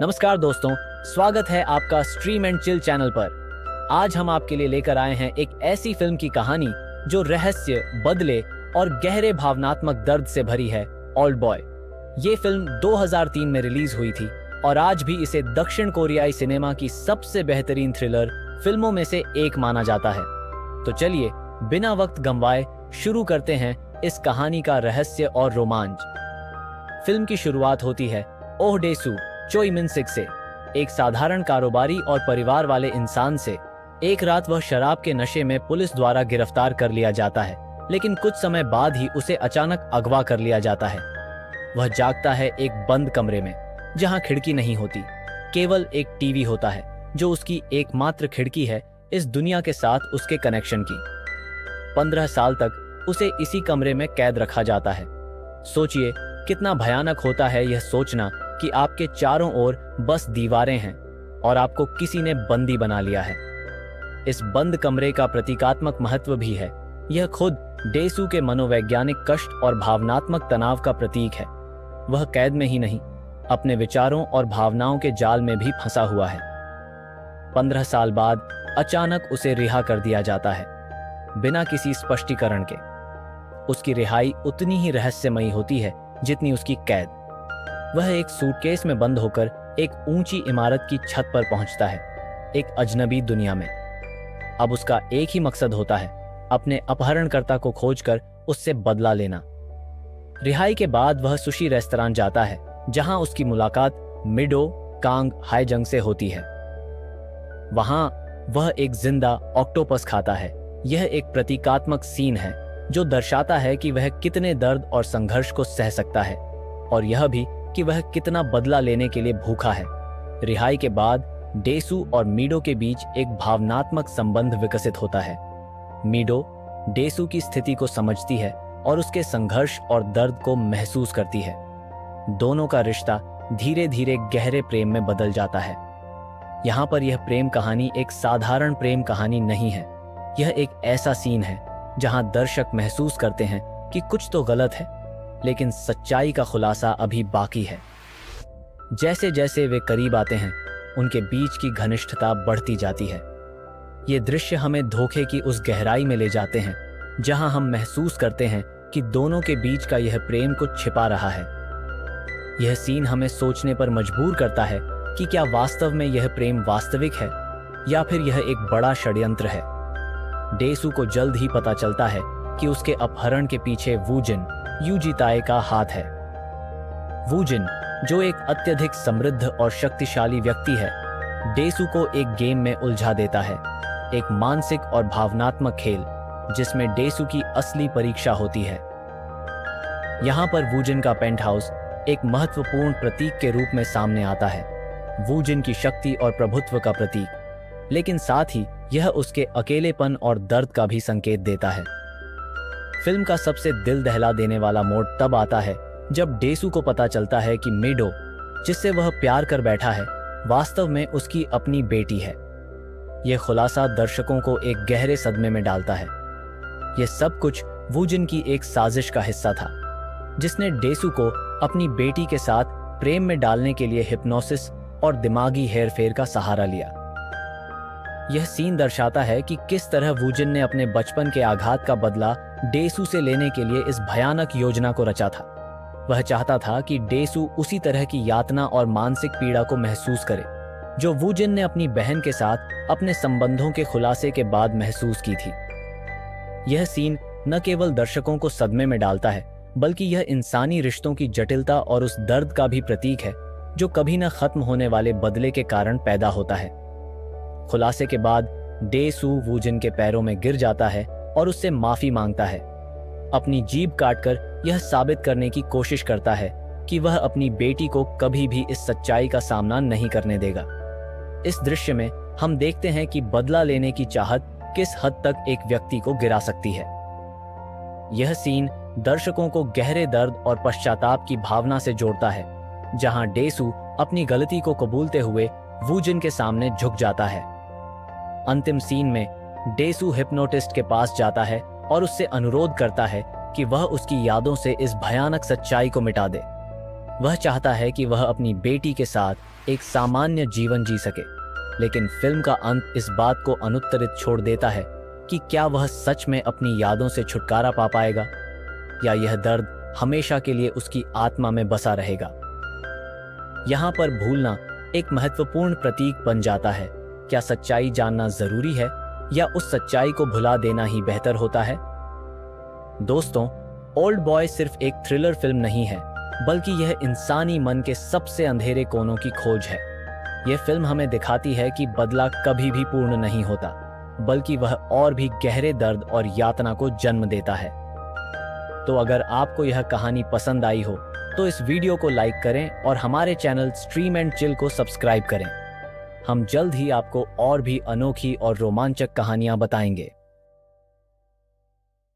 नमस्कार दोस्तों, स्वागत है आपका स्ट्रीम एंड चिल चैनल पर। आज हम आपके लिए लेकर आए हैं एक ऐसी फिल्म की कहानी जो रहस्य, बदले और गहरे भावनात्मक दर्द से भरी है, ओल्ड बॉय। ये फिल्म 2003 में रिलीज हुई थी और आज भी इसे दक्षिण कोरियाई सिनेमा की सबसे बेहतरीन थ्रिलर फिल्मों में से एक माना जाता है। तो चलिए बिना वक्त गंवाए शुरू करते हैं इस कहानी का रहस्य और रोमांच। फिल्म की शुरुआत होती है ओह डेसू चोई मिन सिक से, एक साधारण कारोबारी और परिवार वाले इंसान से। एक रात वह शराब के नशे में पुलिस द्वारा गिरफ्तार कर लिया जाता है, लेकिन कुछ समय बाद ही उसे अचानक अगवा कर लिया जाता है। वह जागता है एक बंद कमरे में जहां खिड़की नहीं होती, केवल एक टीवी होता है जो उसकी एकमात्र खिड़की है इस दुनिया के साथ उसके कनेक्शन की। 15 साल तक उसे इसी कमरे में कैद रखा जाता है। सोचिए कितना भयानक होता है यह सोचना कि आपके चारों ओर बस दीवारें हैं और आपको किसी ने बंदी बना लिया है। इस बंद कमरे का प्रतीकात्मक महत्व भी है। यह खुद डेसू के मनोवैज्ञानिक कष्ट और भावनात्मक तनाव का प्रतीक है। वह कैद में ही नहीं, अपने विचारों और भावनाओं के जाल में भी फंसा हुआ है। 15 साल बाद अचानक उसे रिहा कर दिया जाता है, बिना किसी स्पष्टीकरण के। उसकी रिहाई उतनी ही रहस्यमयी होती है जितनी उसकी कैद। वह एक सूटकेस में बंद होकर एक ऊंची इमारत की छत पर पहुंचता है, एक अजनबी दुनिया में। अब उसका एक ही मकसद होता है, अपने अपहरणकर्ता को खोजकर उससे बदला लेना। रिहाई के बाद वह सुशी रेस्तरां जाता है जहां उसकी मुलाकात मिडो कांग हाईजंग से होती है। वहां वह एक जिंदा ऑक्टोपस खाता है। यह एक प्रतीकात्मक सीन है जो दर्शाता है कि वह कितने दर्द और संघर्ष को सह सकता है, और यह भी कि वह कितना बदला लेने के लिए भूखा है। रिहाई के बाद डेसू और मीडो के बीच एक भावनात्मक संबंध विकसित होता है। मीडो डेसू की स्थिति को समझती है और उसके संघर्ष और दर्द को महसूस करती है। दोनों का रिश्ता धीरे धीरे गहरे प्रेम में बदल जाता है। यहाँ पर यह प्रेम कहानी एक साधारण प्रेम कहानी नहीं है। यह एक ऐसा सीन है जहां दर्शक महसूस करते हैं कि कुछ तो गलत है, लेकिन सच्चाई का खुलासा अभी बाकी है। जैसे जैसे वे करीब आते हैं, उनके बीच की घनिष्ठता बढ़ती जाती है। ये दृश्य हमें धोखे की उस गहराई में ले जाते हैं जहां हम महसूस करते हैं कि दोनों के बीच का यह प्रेम कुछ छिपा रहा है। यह सीन हमें सोचने पर मजबूर करता है कि क्या वास्तव में यह प्रेम वास्तविक है या फिर यह एक बड़ा षड्यंत्र है। डेसू को जल्द ही पता चलता है कि उसके अपहरण के पीछे वूजिन यूजिताए का हाथ है। वूजिन, जो एक अत्यधिक समृद्ध और शक्तिशाली व्यक्ति है, डेसू को एक गेम में उलझा देता है, एक मानसिक और भावनात्मक खेल जिसमें डेसू की असली परीक्षा होती है। यहाँ पर वूजिन का पेंट हाउस एक महत्वपूर्ण प्रतीक के रूप में सामने आता है, वूजिन की शक्ति और प्रभुत्व का प्रतीक, लेकिन साथ ही यह उसके अकेलेपन और दर्द का भी संकेत देता है। फिल्म का सबसे दिल दहला देने वाला मोड़ तब आता है जब डेसू को पता चलता है कि मिडो, जिससे वह प्यार कर बैठा है, वास्तव में उसकी अपनी बेटी है। यह खुलासा दर्शकों को एक गहरे सदमे में डालता है। यह सब कुछ वूजिन की एक साजिश का हिस्सा था, जिसने डेसू को अपनी बेटी के साथ प्रेम में डालने के लिए हिप्नोसिस और दिमागी हेरफेर का सहारा लिया। यह सीन दर्शाता है कि किस तरह वूजिन ने अपने बचपन के आघात का बदला डेसू से लेने के लिए इस भयानक योजना को रचा था। वह चाहता था कि डेसू उसी तरह की यातना और मानसिक पीड़ा को महसूस करे जो वूजिन ने अपनी बहन के साथ अपने संबंधों के खुलासे के बाद महसूस की थी। यह सीन न केवल दर्शकों को सदमे में डालता है, बल्कि यह इंसानी रिश्तों की जटिलता और उस दर्द का भी प्रतीक है जो कभी न खत्म होने वाले बदले के कारण पैदा होता है। खुलासे के बाद डेसू वूजिन के पैरों में गिर जाता है और उससे माफी मांगता है। अपनी जीभ काटकर यह साबित करने की कोशिश करता है कि वह अपनी बेटी को कभी भी इस सच्चाई का सामना नहीं करने देगा। इस दृश्य में हम देखते हैं कि बदला लेने की चाहत किस हद तक एक व्यक्ति को गिरा सकती है। यह सीन दर्शकों को गहरे दर्द और पश्चाताप की भावना से जोड़ता है, जहां डेसू अपनी गलती को कबूलते हुए वूजिन के सामने झुक जाता है। अंतिम सीन में डेसू हिप्नोटिस्ट के पास जाता है और उससे अनुरोध करता है कि वह उसकी यादों से इस भयानक सच्चाई को मिटा दे। वह चाहता है कि वह अपनी बेटी के साथ एक सामान्य जीवन जी सके, लेकिन फिल्म का अंत इस बात को अनुत्तरित छोड़ देता है कि क्या वह सच में अपनी यादों से छुटकारा पा पाएगा, या यह दर्द हमेशा के लिए उसकी आत्मा में बसा रहेगा। यहाँ पर भूलना एक महत्वपूर्ण प्रतीक बन जाता है। क्या सच्चाई जानना जरूरी है, या उस सच्चाई को भुला देना ही बेहतर होता है? दोस्तों, ओल्ड बॉय सिर्फ एक थ्रिलर फिल्म नहीं है, बल्कि यह इंसानी मन के सबसे अंधेरे कोनों की खोज है। यह फिल्म हमें दिखाती है कि बदला कभी भी पूर्ण नहीं होता, बल्कि वह और भी गहरे दर्द और यातना को जन्म देता है। तो अगर आपको यह कहानी पसंद आई हो तो इस वीडियो को लाइक करें और हमारे चैनल स्ट्रीम एंड चिल को सब्सक्राइब करें। हम जल्द ही आपको और भी अनोखी और रोमांचक कहानियां बताएंगे।